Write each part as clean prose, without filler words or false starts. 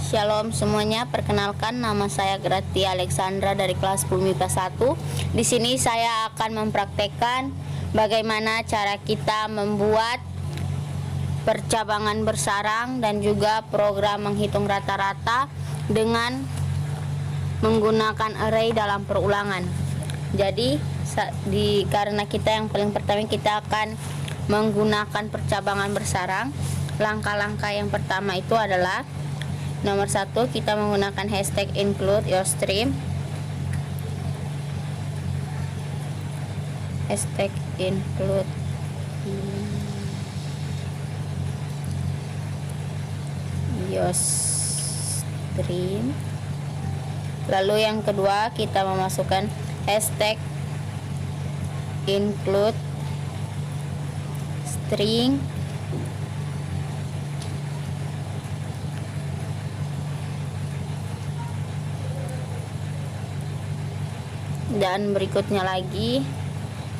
Shalom semuanya, perkenalkan nama saya Grati Alexandra dari kelas 10 MIPA 1. Di sini saya akan mempraktekkan bagaimana cara kita membuat percabangan bersarang dan juga program menghitung rata-rata dengan menggunakan array dalam perulangan. Jadi karena kita yang paling pertama kita akan menggunakan percabangan bersarang. Langkah-langkah yang pertama itu adalah nomor 1, kita menggunakan hashtag include your stream. Hashtag include your stream. Lalu yang kedua, kita memasukkan hashtag include string. Dan berikutnya lagi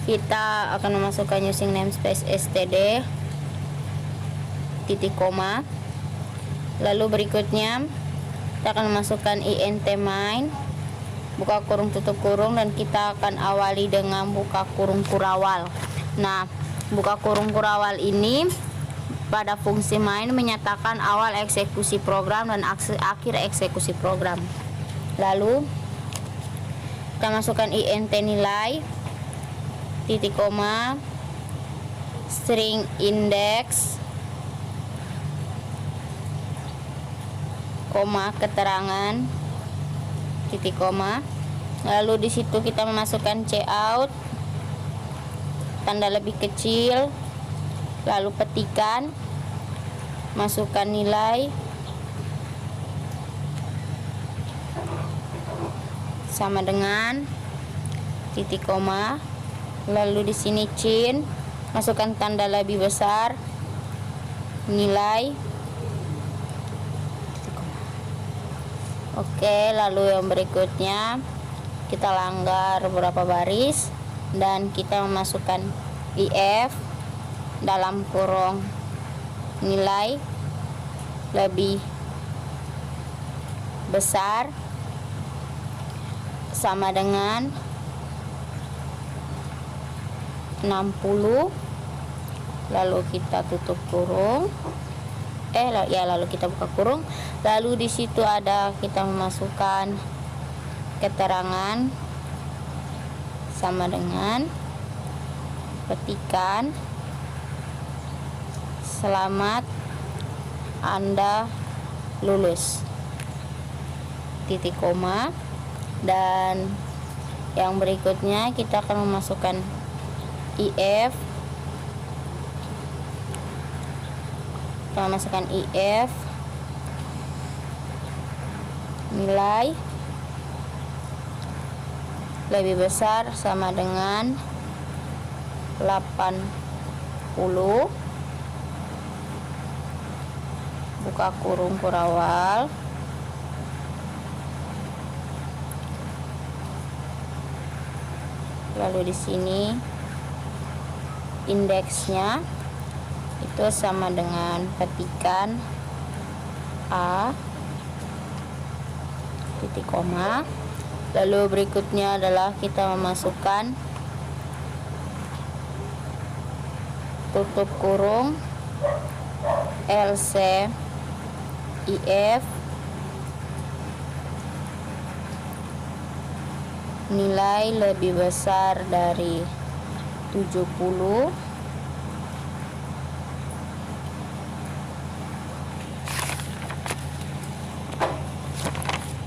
kita akan memasukkan using namespace std titik koma. Lalu berikutnya kita akan memasukkan int main buka kurung tutup kurung, dan kita akan awali dengan buka kurung kurawal. Nah, buka kurung kurawal ini pada fungsi main menyatakan awal eksekusi program dan akhir eksekusi program. Lalu kita masukkan int nilai titik koma string index koma keterangan titik koma. Lalu di situ kita memasukkan cout tanda lebih kecil, lalu petikan, masukkan nilai sama dengan titik koma. Lalu di sini cin, masukkan tanda lebih besar, nilai. Oke, lalu yang berikutnya kita langgar beberapa baris dan kita memasukkan if dalam kurung nilai lebih besar sama dengan 60, lalu kita tutup kurung, lalu kita buka kurung. Lalu di situ ada kita memasukkan keterangan sama dengan petikan selamat Anda lulus titik koma. Dan yang berikutnya kita akan memasukkan if, nilai lebih besar sama dengan 80 buka kurung kurawal. Lalu di sini indeksnya itu sama dengan petikan a titik koma. Lalu berikutnya adalah kita memasukkan tutup kurung lc if nilai lebih besar dari 70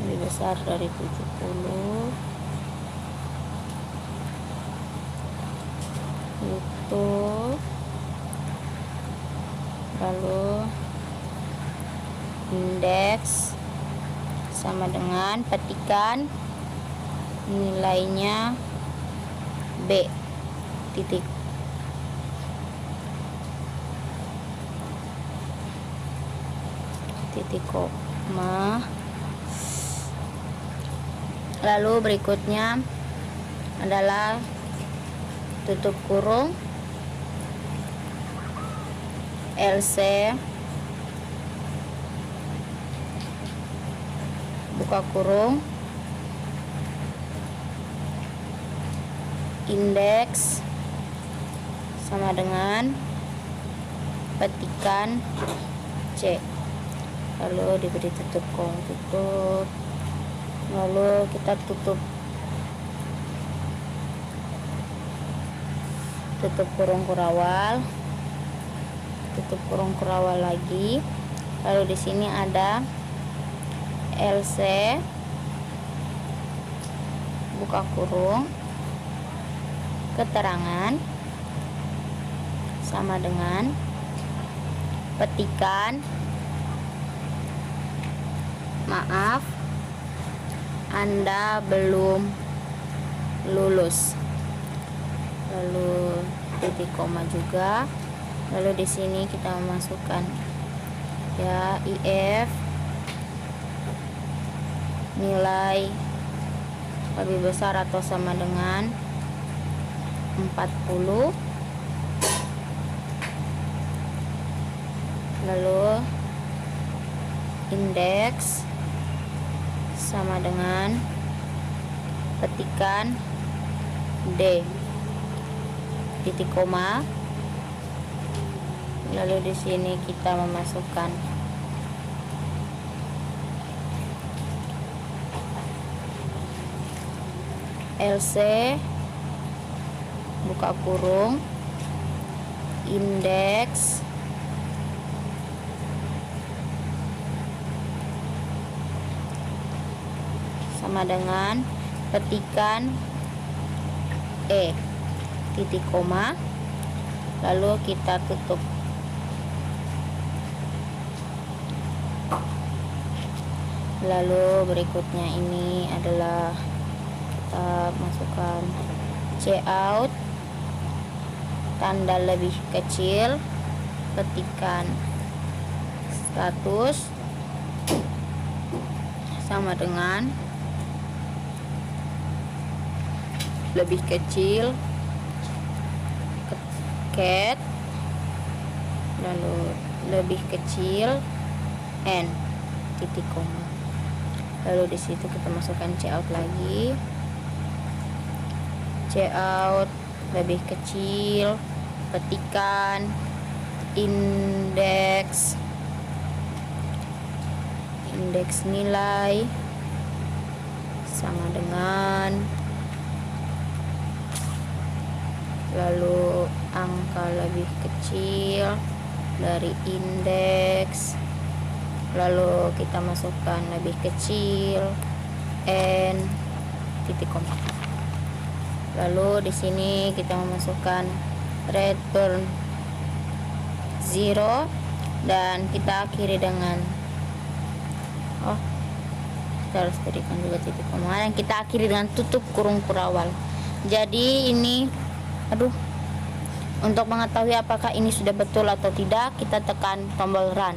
lebih besar dari 70 itu. Lalu indeks sama dengan petikan nilainya b titik koma. Lalu berikutnya adalah tutup kurung LC buka kurung, indeks sama dengan petikan C, lalu diberi tutup tutup, lalu kita tutup kurung kurawal, tutup kurung kurawal lagi. Lalu di sini ada LC, buka kurung, keterangan sama dengan petikan maaf Anda belum lulus, lalu titik koma juga. Lalu di sini kita memasukkan ya IF nilai lebih besar atau sama dengan 40, lalu indeks sama dengan petikan D, titik koma. Lalu di sini kita memasukkan LC, buka kurung, indeks sama dengan petikan E, titik koma, lalu kita tutup. Lalu berikutnya ini adalah kita masukkan cout, tanda lebih kecil, petikan status sama dengan lebih kecil cat, lalu lebih kecil n, titik koma. Lalu di situ kita masukkan cout lagi, cout lebih kecil, petikan indeks nilai sama dengan, lalu angka lebih kecil dari indeks, lalu kita masukkan lebih kecil n, titik koma. Lalu di sini kita memasukkan return 0 dan kita akhiri dengan kita harus berikan juga titik koma dan kita akhiri dengan tutup kurung kurawal. Jadi ini untuk mengetahui apakah ini sudah betul atau tidak, kita tekan tombol run.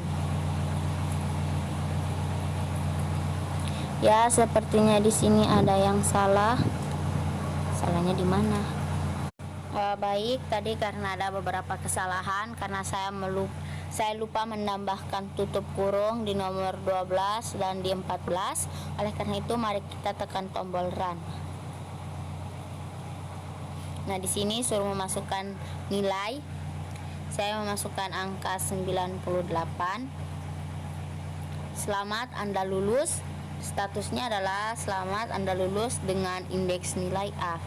Ya, sepertinya di sini ada yang salah. Salahnya di mana? Baik, tadi karena ada beberapa kesalahan karena saya lupa menambahkan tutup kurung di nomor 12 dan di 14. Oleh karena itu mari kita tekan tombol run. Nah, di sini suruh memasukkan nilai. Saya memasukkan angka 98. Selamat Anda lulus. Statusnya adalah selamat Anda lulus dengan indeks nilai A.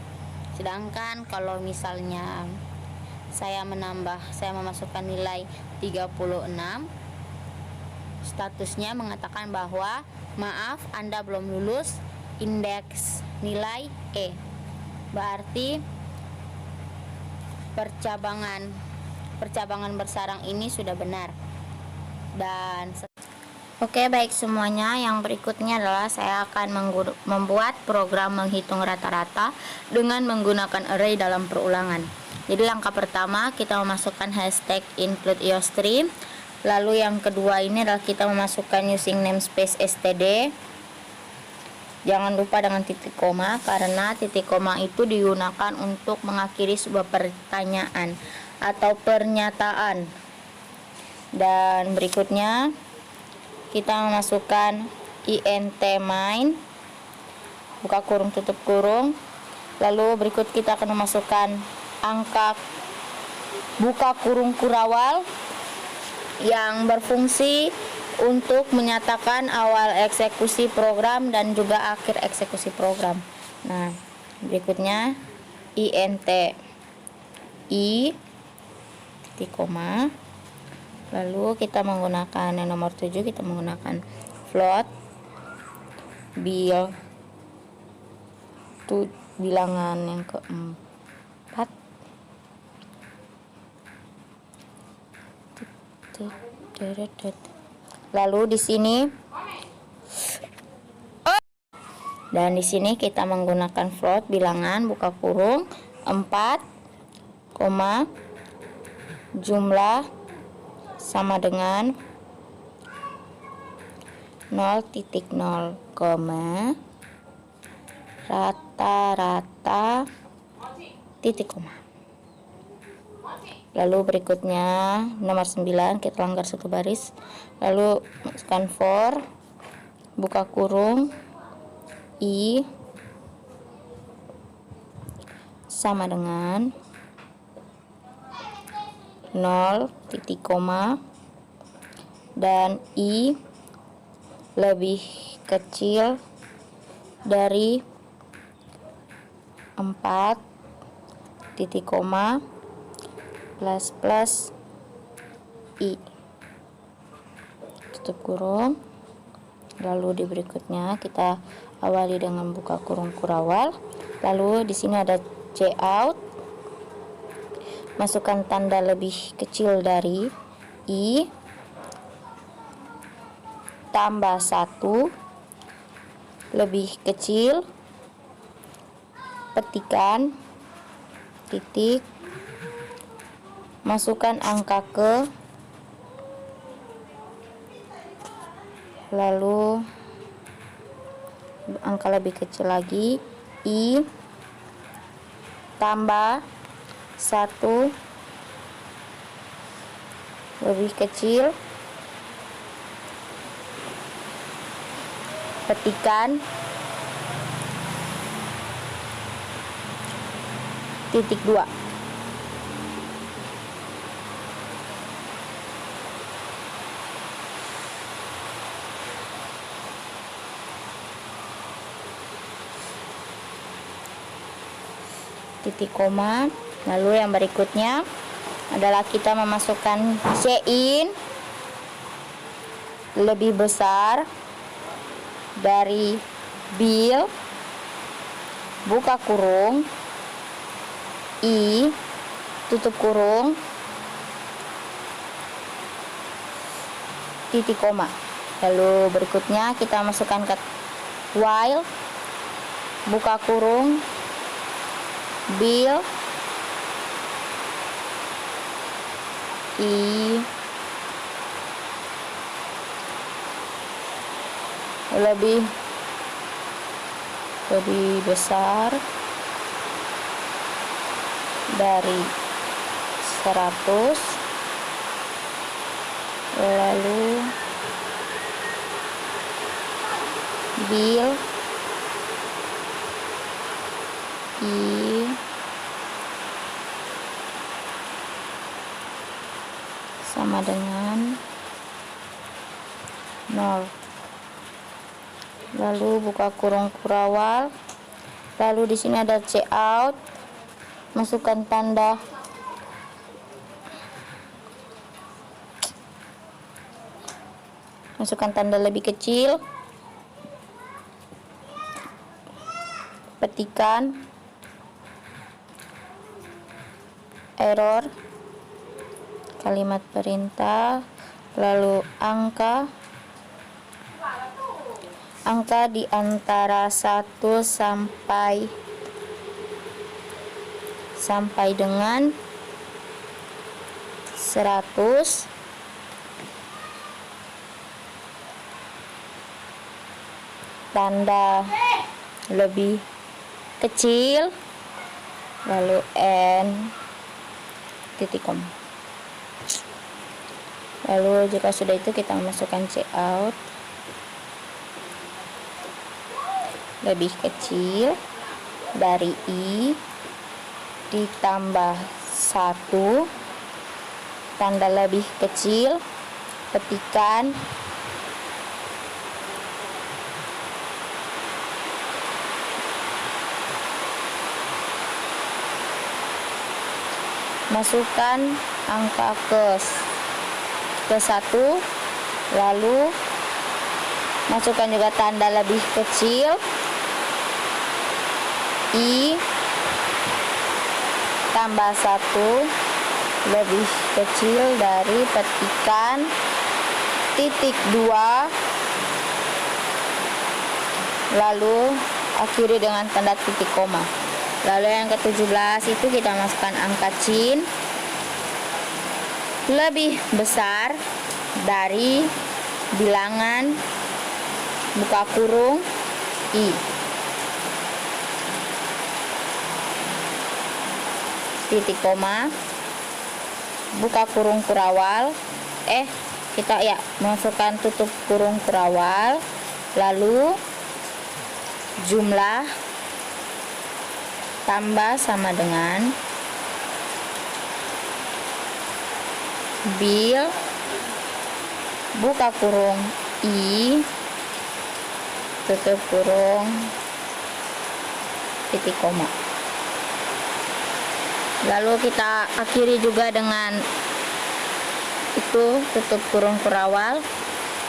Sedangkan kalau misalnya saya memasukkan nilai 36, statusnya mengatakan bahwa maaf Anda belum lulus indeks nilai E. Berarti percabangan bersarang ini sudah benar. Dan oke, baik semuanya, yang berikutnya adalah saya akan membuat program menghitung rata-rata dengan menggunakan array dalam perulangan. Jadi langkah pertama kita memasukkan hashtag include iostream. Lalu yang kedua ini adalah kita memasukkan using namespace std. Jangan lupa dengan titik koma, karena titik koma itu digunakan untuk mengakhiri sebuah pertanyaan atau pernyataan. Dan berikutnya kita memasukkan int main buka kurung tutup kurung. Lalu berikut kita akan memasukkan angka buka kurung kurawal yang berfungsi untuk menyatakan awal eksekusi program dan juga akhir eksekusi program. Nah, berikutnya int i titik koma. Lalu kita menggunakan yang nomor 7, kita menggunakan float bilangan yang keempat. Lalu di sini dan di sini kita menggunakan float bilangan buka kurung 4, jumlah sama dengan 0.0, rata-rata titik koma. Lalu berikutnya nomor 9, kita langgar satu baris. Lalu masukkan for buka kurung i sama dengan 0 titik koma dan i lebih kecil dari 4 titik koma plus i tutup kurung. Lalu di berikutnya kita awali dengan buka kurung kurawal. Lalu di sini ada cout, masukkan tanda lebih kecil dari i tambah 1 lebih kecil petikan titik, masukkan angka ke, lalu angka lebih kecil lagi i tambah 1 lebih kecil petikan titik 2. Titik koma. Lalu yang berikutnya adalah kita memasukkan cin lebih besar dari bil buka kurung i tutup kurung titik koma. Lalu berikutnya kita masukkan ke while buka kurung bil i lebih besar dari 100, lalu bil i sama dengan 0. Lalu buka kurung kurawal. Lalu di sini ada cout, masukkan tanda lebih kecil petikan error kalimat perintah, lalu angka di antara 1 sampai dengan 100, tanda lebih kecil, lalu n titik koma. Lalu jika sudah itu kita masukkan cout lebih kecil dari I ditambah 1 tanda lebih kecil, petikan masukkan angka ke 1, lalu masukkan juga tanda lebih kecil I tambah 1 lebih kecil dari petikan titik 2, lalu akhiri dengan tanda titik koma. Lalu yang ke-17 itu kita masukkan angka cin lebih besar dari bilangan buka kurung I. Titik koma, buka kurung kurawal, kita masukkan tutup kurung kurawal, lalu jumlah tambah sama dengan bil buka kurung I tutup kurung titik koma. Lalu kita akhiri juga dengan itu tutup kurung kurawal.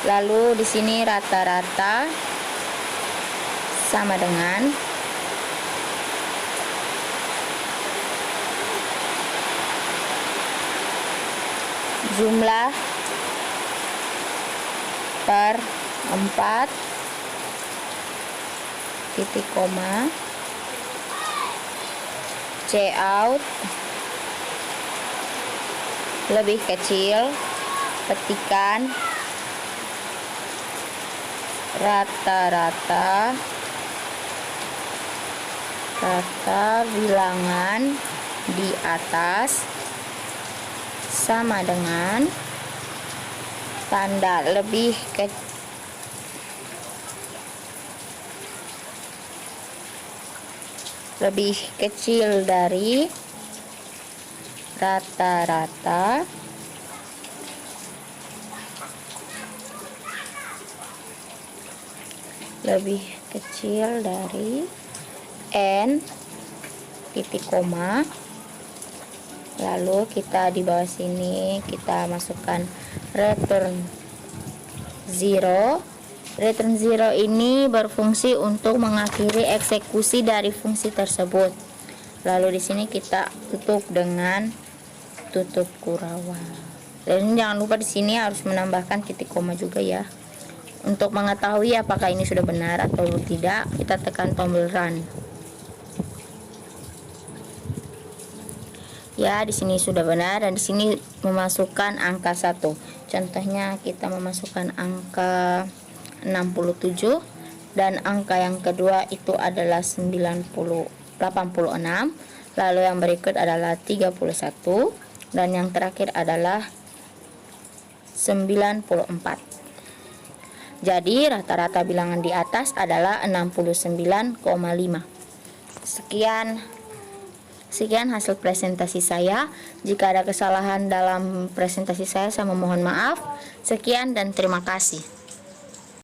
Lalu di sini rata-rata sama dengan jumlah per 4 titik koma Cout lebih kecil, petikan rata-rata bilangan di atas sama dengan tanda lebih kecil dari rata-rata lebih kecil dari N titik koma. Lalu kita di bawah sini kita masukkan return 0. Return 0 ini berfungsi untuk mengakhiri eksekusi dari fungsi tersebut. Lalu di sini kita tutup dengan tutup kurawal. Dan jangan lupa di sini harus menambahkan titik koma juga ya. Untuk mengetahui apakah ini sudah benar atau tidak, kita tekan tombol run. Ya, di sini sudah benar dan di sini memasukkan angka 1. Contohnya kita memasukkan angka 67 dan angka yang kedua itu adalah 86. Lalu yang berikut adalah 31 dan yang terakhir adalah 94. Jadi rata-rata bilangan di atas adalah 69,5. Sekian hasil presentasi saya. Jika ada kesalahan dalam presentasi saya memohon maaf. Sekian dan terima kasih.